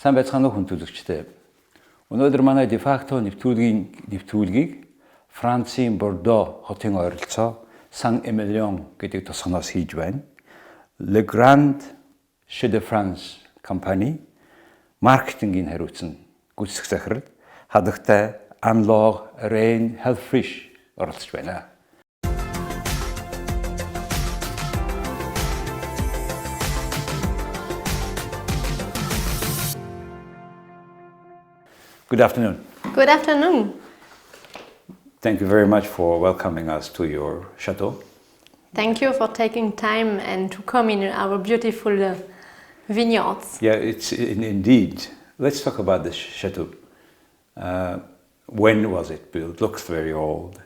Сайн байцгаана уу хүн төлөвчтэй. Өнөөдөр манай дефакто нэвтрүүлгийг Францын Бордо хотын ойролцоо Сан Эмилион гэдэг тосгоноос хийж байна. Le Grand Chez de France компани маркетингийн хариуцсан гүйцэтгэх захирал хадагтай АНАЛО РЕЙН ХЕЙЛФИШ оролцож байна. Good afternoon. Good afternoon. Thank you very much for welcoming us to your chateau. Thank you for taking time and to come in our beautiful vineyards. Yeah, it's indeed. Let's talk about the chateau. When was it built? Looks very old.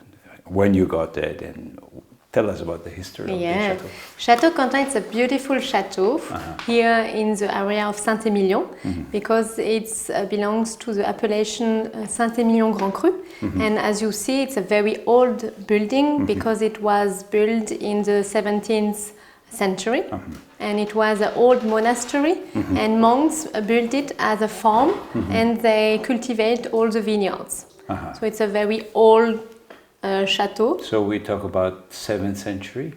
When you got it, and tell us about the history of the chateau. Chateau Quentin is a beautiful chateau here in the area of Saint-Émilion because it belongs to the appellation Saint-Émilion Grand Cru. And as you see, it's a very old building because it was built in the 17th century. And it was an old monastery and monks built it as a farm and they cultivate all the vineyards. So it's a very old chateau. So we talk about 7th century?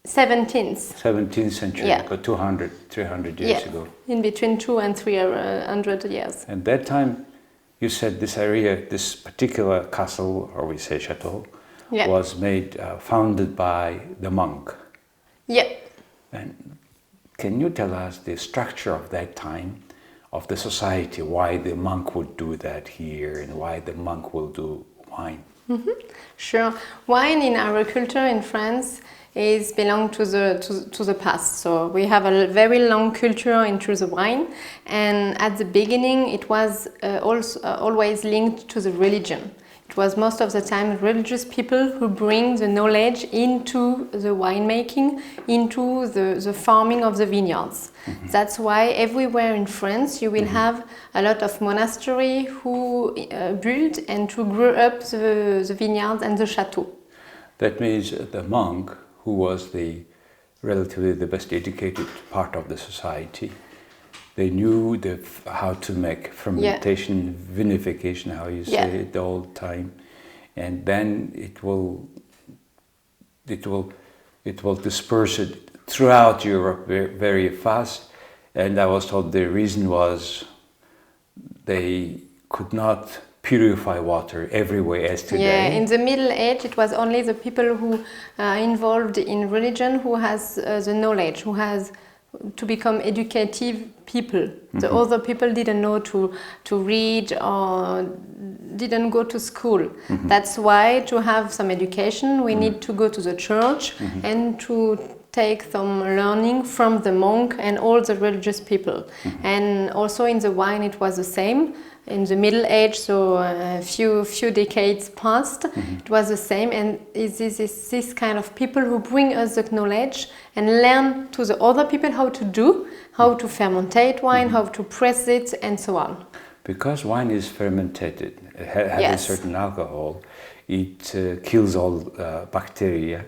17th. 17th century, Yeah. about 200, 300 years ago. In between 200 and 300 years. And that time, you said this area, this particular castle, or we say chateau, was made, founded by the monk. Yeah. And can you tell us the structure of that time, of the society, why the monk would do that here and why the monk will do wine? Sure. Wine in our culture in France is belong to the past. So we have a very long culture into the wine, and at the beginning it was also always linked to the religion. It was most of the time religious people who bring the knowledge into the winemaking, into the farming of the vineyards. That's why everywhere in France you will have a lot of monastery who build and to grow up the vineyards and the chateau. That means the monk, who was relatively the best educated part of the society, they knew how to make fermentation, vinification, how you say it, the old time, and then it will disperse it throughout Europe very fast. And I was told the reason was they could not purify water everywhere as today. Yeah, in the Middle Age, it was only the people who are involved in religion who has the knowledge, who has to become educative people. The other people didn't know to read or didn't go to school. That's why to have some education we need to go to the church and to take some learning from the monk and all the religious people. And also in the wine it was the same. In the Middle Age, so a few decades past, it was the same, and it's this kind of people who bring us the knowledge and learn to the other people how to fermentate wine, how to press it, and so on. Because wine is fermented, having a certain alcohol, it kills all bacteria,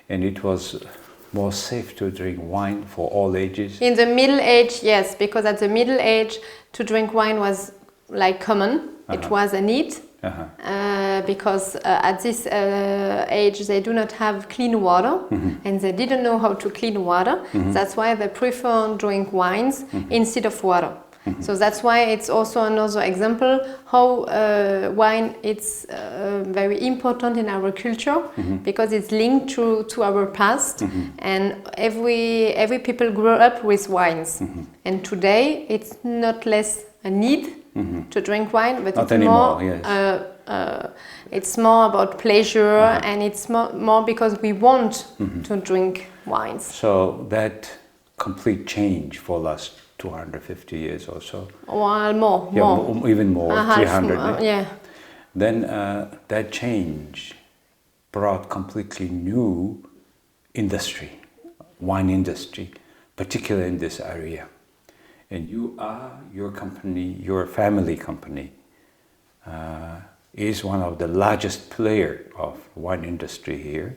and it was more safe to drink wine for all ages. In the Middle Age, yes, because at the Middle Age, to drink wine was like common. It was a need because at this age they do not have clean water and they didn't know how to clean water. That's why they prefer drink wines instead of water. So that's why it's also another example how wine is very important in our culture because it's linked to our past and every people grow up with wines. And today it's not less a need to drink wine, but not it's anymore, more it's more about pleasure and it's more because we want to drink wines. So that complete change for last 250 years or so. Well, more. Even more, 300. Yeah. Then that change brought completely new industry, wine industry, particularly in this area. And your company, your family company, is one of the largest player of wine industry here.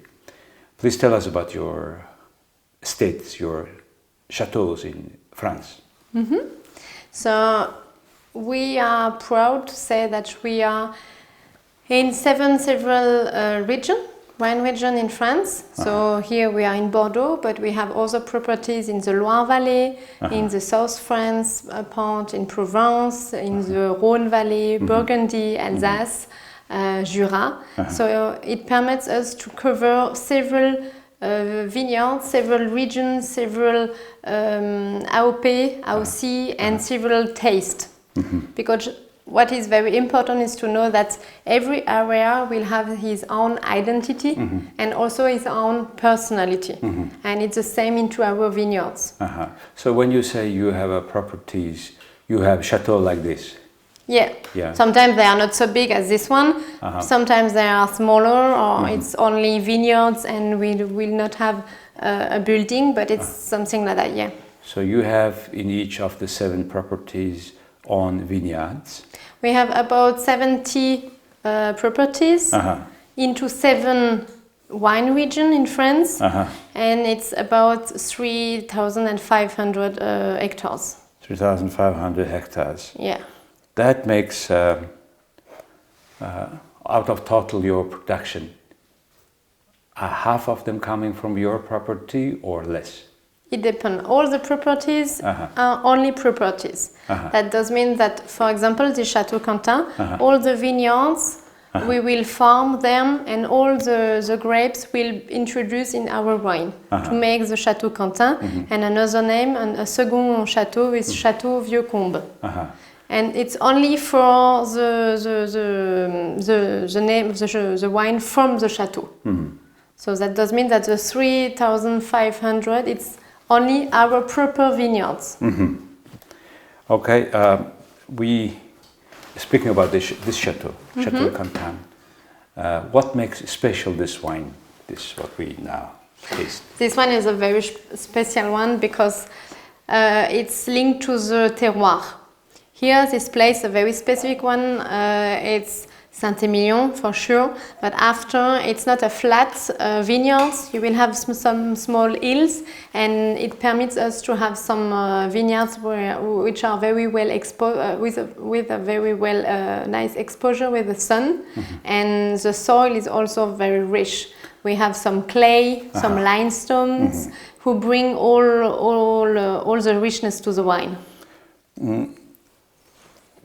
Please tell us about your estates, your chateaux in France. So we are proud to say that we are in several wine region in France. So here we are in Bordeaux, but we have other properties in the Loire Valley, in the South France part, in Provence, in the Rhône Valley, Burgundy, Alsace, Jura. So it permits us to cover several vineyards, several regions, several AOP, AOC, and several tastes. Because what is very important is to know that every area will have his own identity and also his own personality. And it's the same into our vineyards. So when you say you have properties, you have chateau like this? Yeah. Sometimes they are not so big as this one. Sometimes they are smaller, or it's only vineyards and we will not have a building, but it's something like that, yeah. So you have in each of the 7 properties on vineyards? We have about 70 properties into 7 wine regions in France, and it's about 3,500 hectares. 3,500 hectares. Yeah. That makes, out of total your production, half of them coming from your property or less? It depends. All the properties are only properties. That does mean that, for example, the Chateau Quentin, all the vineyards, we will farm them, and all the grapes will introduce in our wine to make the Chateau Quentin, and another name, and a second chateau is Chateau Vieux Combe. And it's only for the name of the wine from the chateau. So that does mean that the 3,500, it's only our proper vineyards. Okay, we speaking about this chateau, Chateau Quentin. What makes special this wine? This what we now taste. This one is a very special one because it's linked to the terroir. Here, this place, a very specific one. It's Saint-Emilion for sure, but after it's not a flat vineyards. You will have some small hills, and it permits us to have some vineyards which are very well exposed with a very well nice exposure with the sun, and the soil is also very rich. We have some clay, some limestones, who bring all the richness to the wine.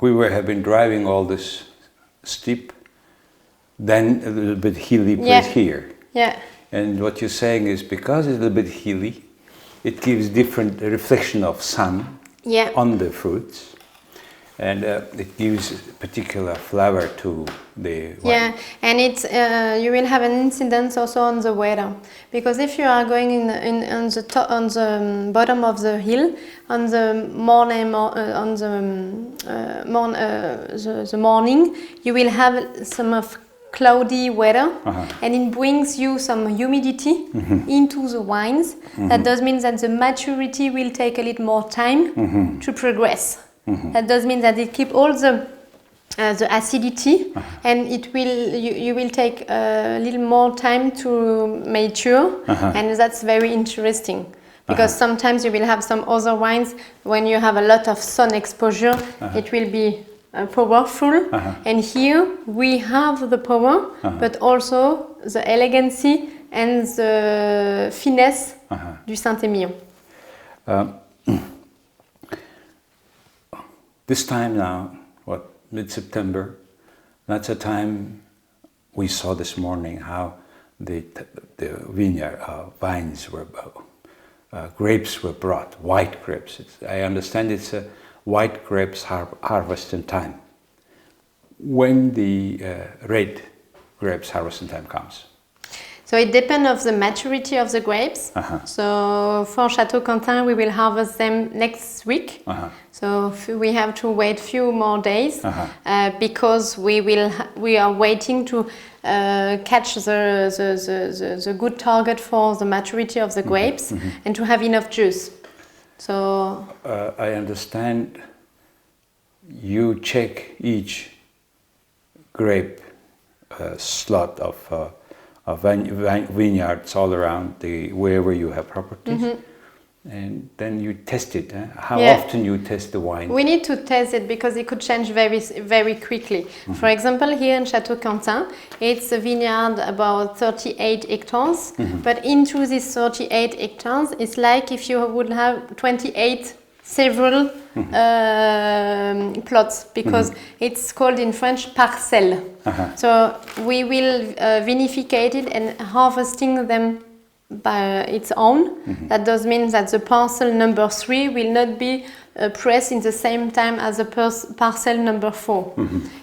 We have been driving all this steep, then a little bit hilly place here. Yeah. And what you're saying is because it's a little bit hilly, it gives different reflection of sun on the fruits, and it gives particular flavor to the wine. Yeah, and it's you will have an incidence also on the weather, because if you are going on the bottom of the hill on the morning, you will have some of cloudy weather, and it brings you some humidity into the wines. That does mean that the maturity will take a little more time to progress. That does mean that it keeps all the acidity, and it will you will take a little more time to mature, and that's very interesting. Because sometimes you will have some other wines when you have a lot of sun exposure, it will be powerful, and here we have the power, but also the elegancy and the finesse du Saint-Emilion. This time now, mid-September, that's a time we saw this morning how the vineyard vines were, grapes were brought, white grapes. I understand it's a white grapes harvesting time. When the red grapes harvesting time comes? So it depends on the maturity of the grapes. So for Chateau Quentin, we will harvest them next week. So we have to wait few more days because we are waiting to catch the good target for the maturity of the grapes and to have enough juice. So I understand you check each grape slot of vineyards all around wherever you have properties, And then you test it. How Yeah. often you test the wine? We need to test it because it could change very quickly. For example, here in Château Quentin, it's a vineyard about 38 hectares. But into these 38 hectares, it's like if you would have 28 several plots, because it's called in French parcelle. So we will vinificate it and harvesting them by its own. That does mean that the parcel number 3 will not be pressed in the same time as the parcel number 4.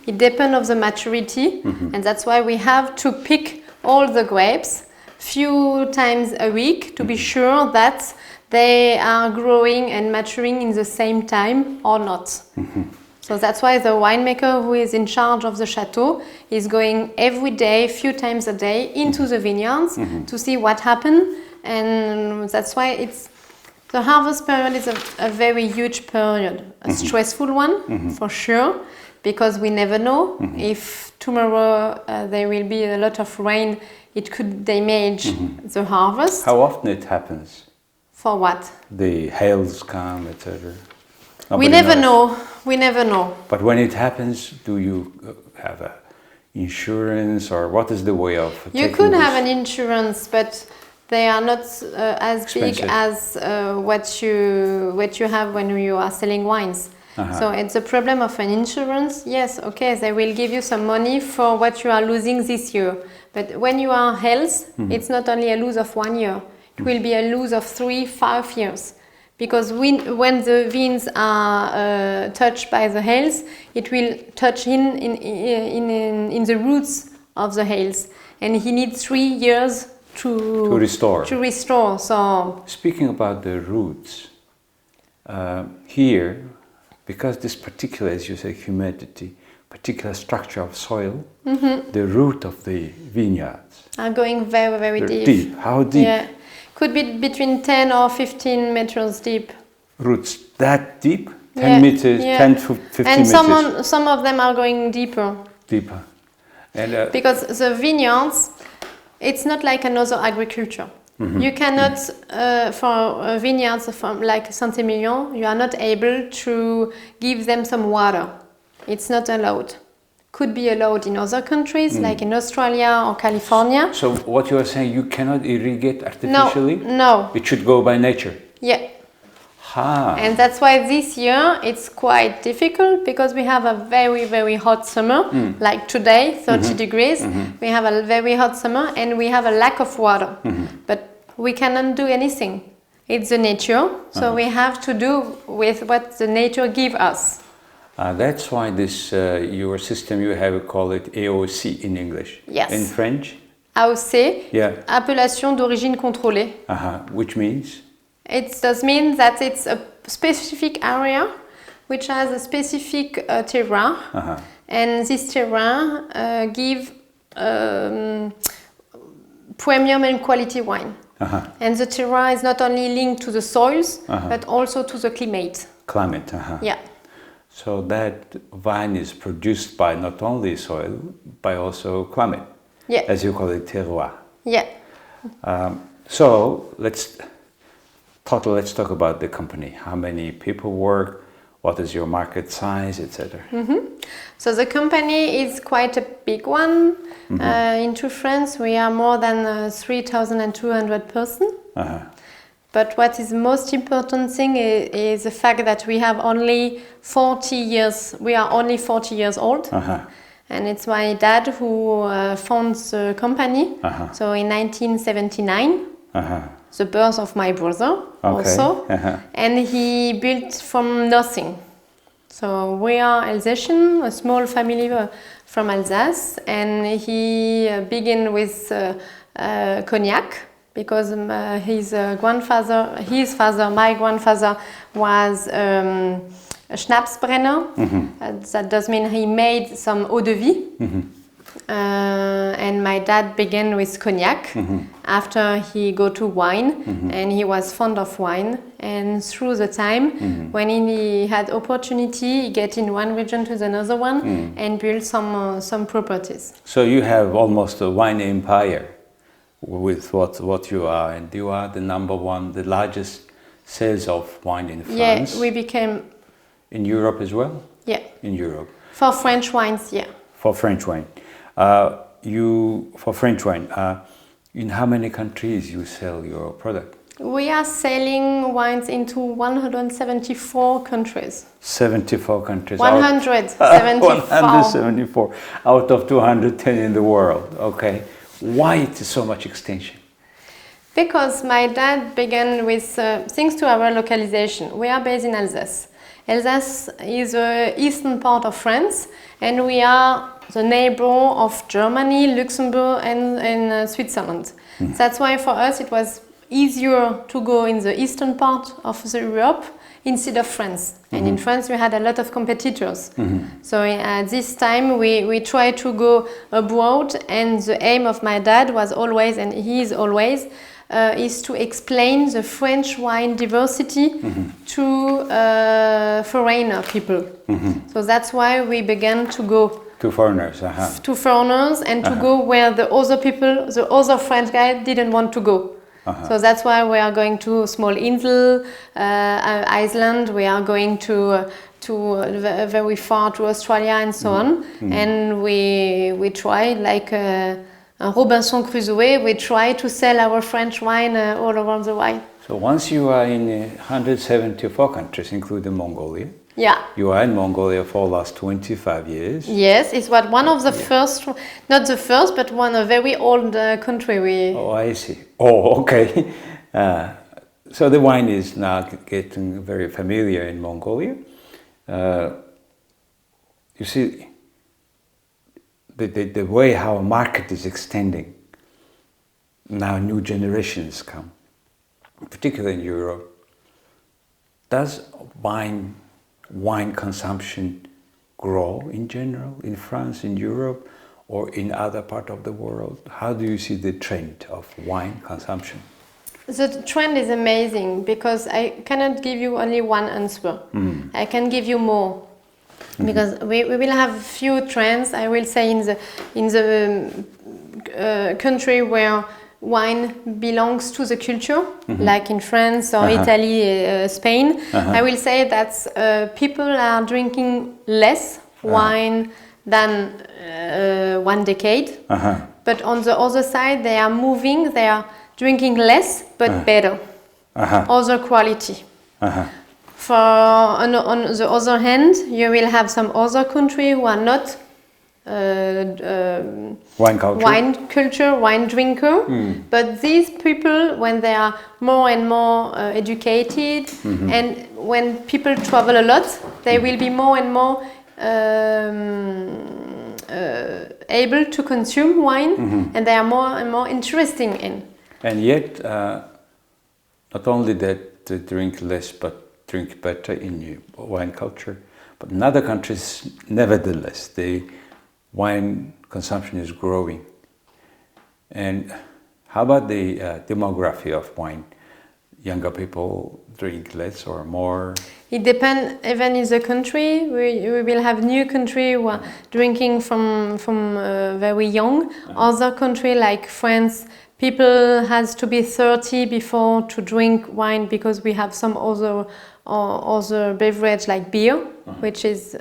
It depends on the maturity, and that's why we have to pick all the grapes few times a week to be sure that they are growing and maturing in the same time or not. So that's why the winemaker who is in charge of the chateau is going every day, few times a day, into the vineyards to see what happened. And that's why the harvest period is a very huge period, a stressful one for sure, because we never know if tomorrow there will be a lot of rain, it could damage the harvest. How often it happens? For what? The hails come, etc. We never know. We never know. But when it happens, do you have a insurance, or what is the way of You could have an insurance, but they are not as big Expensive. as what you have when you are selling wines. So it's a problem of an insurance. Yes, okay, they will give you some money for what you are losing this year. But when you are health, it's not only a lose of 1 year. It will be a lose of 3-5 years. Because when the vines are touched by the hails, it will touch in the roots of the hails, and he needs 3 years to restore. So Speaking about the roots, here, because this particular, as you say, humidity, particular structure of soil, the root of the vineyards are going very they're deep. How deep? Yeah, could be between 10 or 15 meters deep. Roots that deep? 10 meters, 10 to 15 and meters? some of them are going deeper. Deeper. And, because the vineyards, it's not like another agriculture. You cannot, for vineyards from like Saint-Emilion, you are not able to give them some water. It's not allowed. Could be allowed in other countries, like in Australia or California. so what you are saying, you cannot irrigate artificially? No. It should go by nature? Yeah. Ah. And that's why this year it's quite difficult, because we have a very hot summer, like today, 30 degrees. We have a very hot summer and we have a lack of water. But we cannot do anything. It's the nature, so we have to do with what the nature gives us. That's why this your system, you have call it AOC in English. Yes. In French? AOC, Yeah. appellation d'origine contrôlée. Which means? It does mean that it's a specific area which has a specific terroir, and this terroir give premium and quality wine. And the terroir is not only linked to the soils, but also to the climate. Climate. Yeah. So that wine is produced by not only soil, but also climate. Yeah. As you call it, terroir. Yeah. So let's talk about the company. How many people work? What is your market size, etc. So the company is quite a big one. Into France, we are more than 3,200 persons. But what is most important thing is the fact that we have only 40 years. We are only 40 years old. And it's my dad who founds the company. So in 1979. The birth of my brother also, and he built from nothing. So we are Alsatian, a small family from Alsace, and he began with cognac, because my grandfather was a Schnapsbrenner. That does mean he made some eau de vie. And my dad began with cognac. After he go to wine, and he was fond of wine. And through the time, when he had opportunity, he get in one region to another one and build some properties. So you have almost a wine empire with what you are, and you are the number one, the largest sales of wine in France. Yeah, we became. In Europe as well? Yeah. In Europe. For French wines, yeah. For French wine. For French wine, in how many countries you sell your product? We are selling wines into 174 countries. 74 countries. 174. 174 out of 210 in the world. Okay. Why it is so much extension? Because my dad began with, thanks to our localization, we are based in Alsace. Alsace is the eastern part of France, and we are the neighbor of Germany, Luxembourg, and Switzerland. That's why for us it was easier to go in the eastern part of Europe instead of France. And in France we had a lot of competitors. So at this time we tried to go abroad, and the aim of my dad was always, and he is always, is to explain the French wine diversity to foreigner people. So that's why we began to go to foreigners, to foreigners, and to go where the other people, the other French guy didn't want to go. So that's why we are going to small Insel, Iceland. We are going to very far to Australia and so on. And we try like Robinson Crusoe. We try to sell our French wine all around the world. So once you are in 174 countries, including Mongolia. Yeah. You are in Mongolia for the last 25 years. Yes, it's what one of the first, not the first, but one a very old country we. Oh, I see. Oh, okay. So the wine is now getting very familiar in Mongolia. You see, the way how a market is extending. Now new generations come, particularly in Europe. Does wine consumption grow in general in France, in Europe, or in other part of the world? How do you see the trend of wine consumption? The trend is amazing because I cannot give you only one answer. I can give you more because we will have few trends. I will say in the country where wine belongs to the culture, like in France or Italy, Spain. I will say that people are drinking less wine than 1 decade. But on the other side, they are moving, they are drinking less, but better, other quality. For on the other hand, you will have some other country who are not wine culture, wine drinker. But these people, when they are more and more educated, and when people travel a lot, they will be more and more able to consume wine, and they are more and more interesting in. And yet, not only that they drink less, but drink better in wine culture, but in other countries, nevertheless, the wine consumption is growing. And how about the demography of wine? Younger people drink less or more? It depends. Even in the country, we will have new country who are drinking from very young. Other country like France, people has to be 30 before to drink wine because we have some other beverage like beer, which is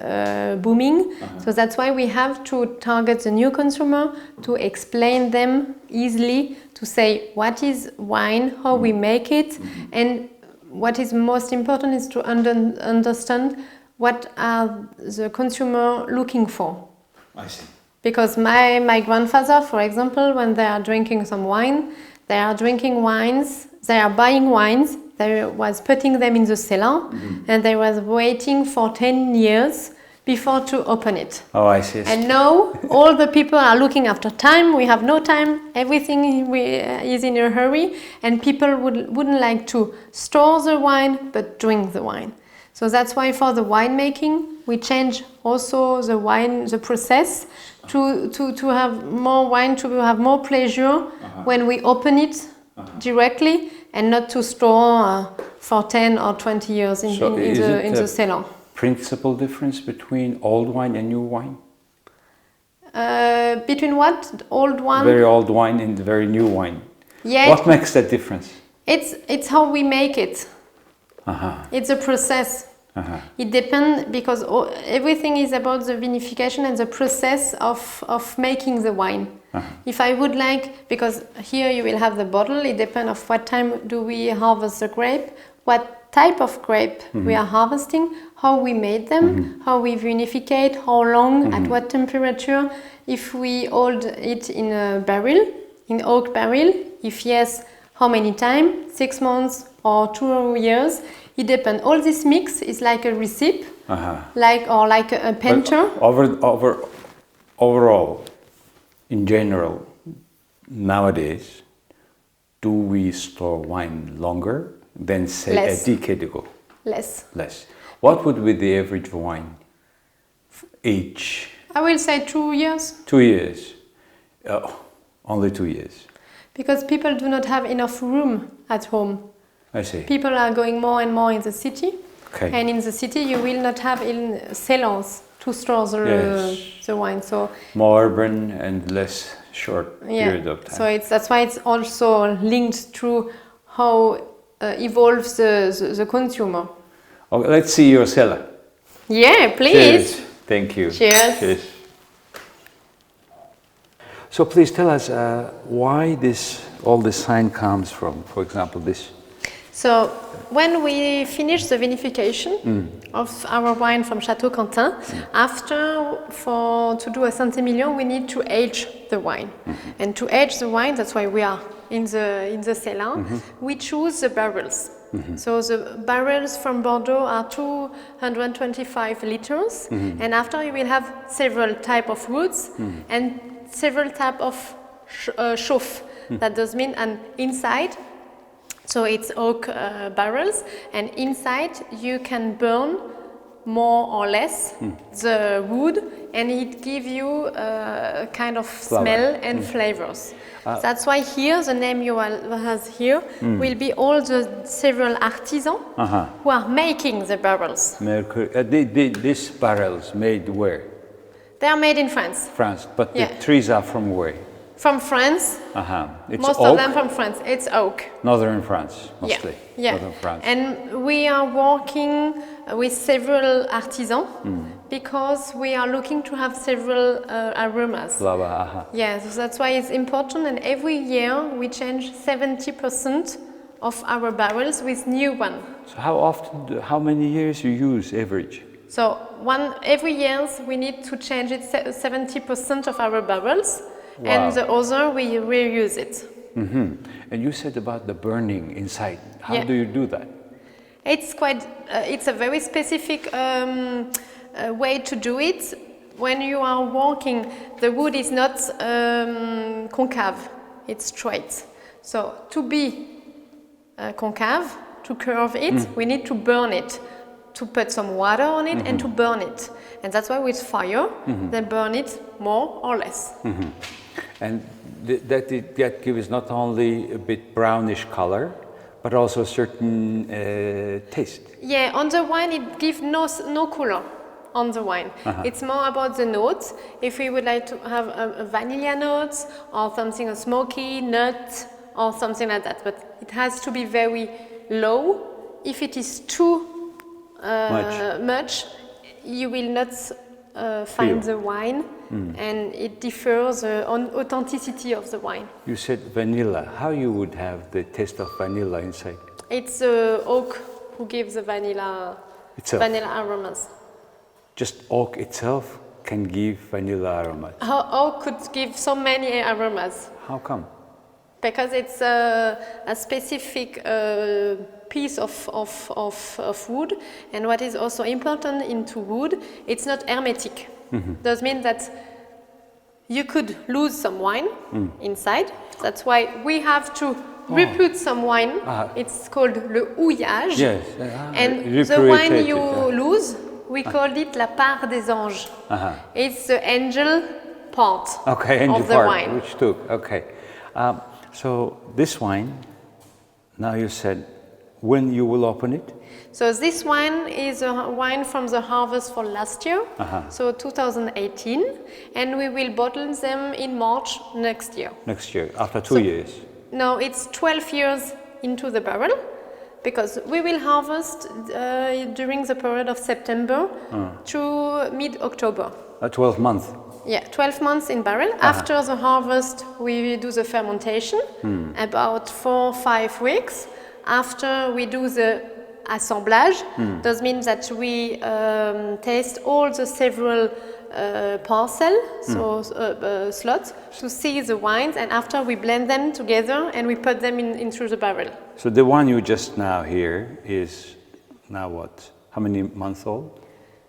booming. So that's why we have to target the new consumer to explain them easily, to say what is wine, how we make it, and what is most important is to understand what are the consumer looking for. I see. Because my grandfather, for example, when they are drinking some wine, they are drinking wines, they are buying wines, they was putting them in the cellar, and they was waiting for 10 years before to open it. Oh, I see. And now all the people are looking after time. We have no time. Everything is in a hurry, and people wouldn't like to store the wine, but drink the wine. So that's why for the winemaking, we change also the process to have more wine, to have more pleasure when we open it directly, and not to store for 10 or 20 years in the cellar. Principal difference between old wine and new wine? Between what? Old wine? Very old wine and very new wine. Yeah. What makes that difference? It's how we make it. It's a process. It depends because everything is about the vinification and the process of making the wine. If I would like, because here you will have the bottle, it depends of what time do we harvest the grape, what type of grape we are harvesting, how we made them, how we vinificate, how long, at what temperature, if we hold it in a barrel, in oak barrel, if yes, how many time, 6 months or 2 years. It depends. All this mix is like a recipe, like a painter. Overall, in general, nowadays, do we store wine longer than say Less. a decade ago? Less. What would be the average wine age? I will say 2 years. 2 years. Only 2 years. Because people do not have enough room at home. I see. People are going more and more in the city. Okay. And in the city you will not have in cellars to store the wine. So more urban and less short period of time. So that's why it's also linked to how evolves the consumer. Okay, let's see your cellar. Yeah, please. Cheers. Thank you. Cheers. So please tell us why all this sign comes from, for example, this. So when we finish the vinification of our wine from Château Quentin, after to do a Saint-Emilion, we need to age the wine. And to age the wine, that's why we are in the cellar, we choose the barrels. So the barrels from Bordeaux are 225 liters, and after you will have several type of woods and several type of chauffe. That does mean an inside. So it's oak barrels, and inside you can burn more or less the wood, and it gives you a kind of smell and flavors. That's why here the name you has here will be all the several artisans who are making the barrels. These barrels made where? They are made in France. France, but the trees are from where? From France. It's most oak? of them from France. It's oak. Northern France, mostly. Yeah. Northern France. And we are working with several artisans because we are looking to have several aromas. Yeah, so that's why it's important. And every year we change 70% of our barrels with new one. So how many years you use average? So every year we need to change it 70% of our barrels. Wow. And the other we reuse it. And you said about the burning inside. How do you do that? It's a very specific way to do it. When you are walking, the wood is not concave, it's straight. So to be concave, to curve it, we need to burn it, to put some water on it and to burn it. And that's why with fire, they burn it more or less. And that gives not only a bit brownish color, but also a certain taste. Yeah, on the wine it gives no color on the wine. It's more about the notes. If we would like to have a vanilla note or something, a smoky nut or something like that, but it has to be very low. If it is too much, you will not find the wine, and it differs on authenticity of the wine. You said vanilla. How you would have the taste of vanilla inside? It's the oak who gives the vanilla aromas. Just oak itself can give vanilla aromas. Oak could give so many aromas. How come? Because it's a specific piece of wood, and what is also important into wood, it's not hermetic. Does mean that you could lose some wine inside. That's why we have to reput some wine. It's called le houillage. Yes. And the wine you lose, we call it la part des anges. It's the angel part of the wine. Which took. Okay. So this wine, now you said, when you will open it? So this wine is a wine from the harvest for last year, so 2018, and we will bottle them in March next year. Next year, after 2 years? No, it's 12 years into the barrel. because we will harvest during the period of September to mid-October. 12 months. Yeah, 12 months in barrel. After the harvest, we do the fermentation, about 4 or 5 weeks. After we do the assemblage, that means that we taste all the several parcel, slots, to see the wines, and after we blend them together and we put them into the barrel. So the one you just now here is now what? How many months old?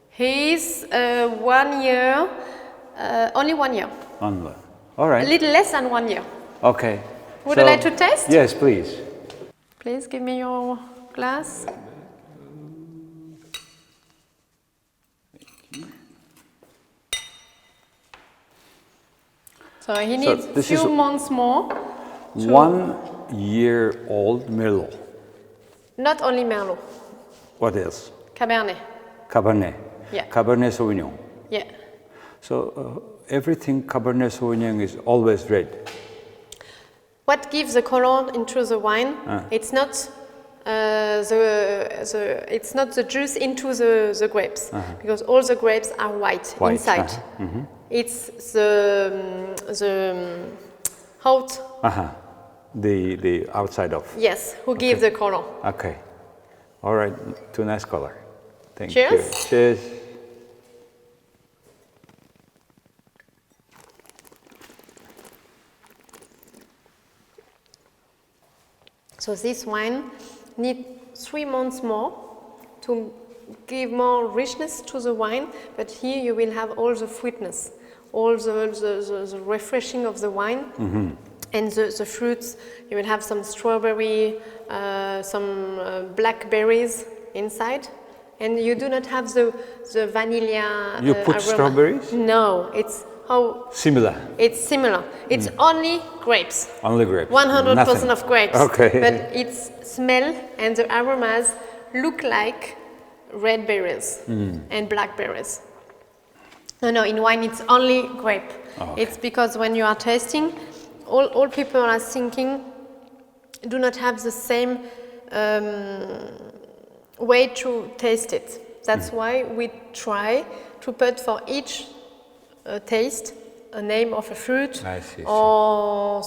He's 1 year, only 1 year. Only. All right. A little less than 1 year. Okay. Would you like to taste? Yes, please. Please give me your glass. So he needs a few months more. 1 year old Merlot. Not only Merlot. What else? Cabernet. Cabernet. Yeah. Cabernet Sauvignon. Yeah. So everything Cabernet Sauvignon is always red. What gives the color into the wine? It's not it's not the juice into the grapes, because all the grapes are white. Inside. It's the out. The outside of. Yes, who gives the color. Okay. All right. Too nice color. Thank Cheers. you. Cheers. So this wine needs 3 months more to give more richness to the wine, but here you will have all the sweetness, all the refreshing of the wine, and the fruits. You will have some strawberry, some blackberries inside, and you do not have the vanilla. You put aroma. strawberries? No, it's how Similar. it's similar. It's only grapes. Only grapes. 100% of grapes. Okay. But its smell and the aromas look like red berries and blackberries. No, in wine it's only grape. Okay. It's because when you are tasting, all people are thinking do not have the same way to taste it. That's why we try to put for each taste a name of a fruit or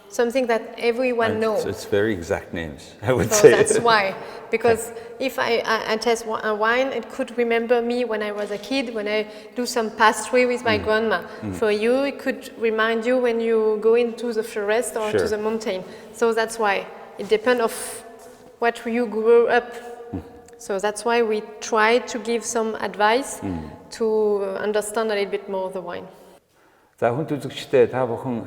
something that everyone knows. It's very exact names, I would So say. that's why, because if I taste a wine, it could remember me when I was a kid, when I do some pastry with my grandma. For you, it could remind you when you go into the forest or to the mountain. So that's why it depends of what you grew up. So that's why we try to give some advice to understand a little bit more the wine. За хүн үзэгчдээ та бүхэн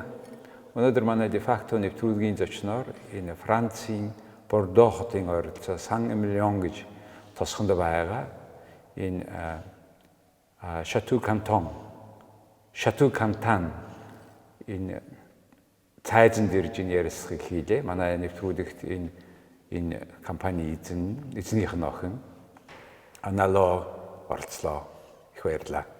өнөөдөр манай дефакто нэвтрүүлгийн зочноор энэ Францын Бордо хотын ойролцоо Сан Эмилион гэж тосгонд байгаа энэ Шату Кантон энэ цайзан дэрж ин ярилцахыг хийлээ. Манай нэвтрүүлэгт энэ компани эзнийх нь охин АНАЛО оролцлоо. Их баярлалаа.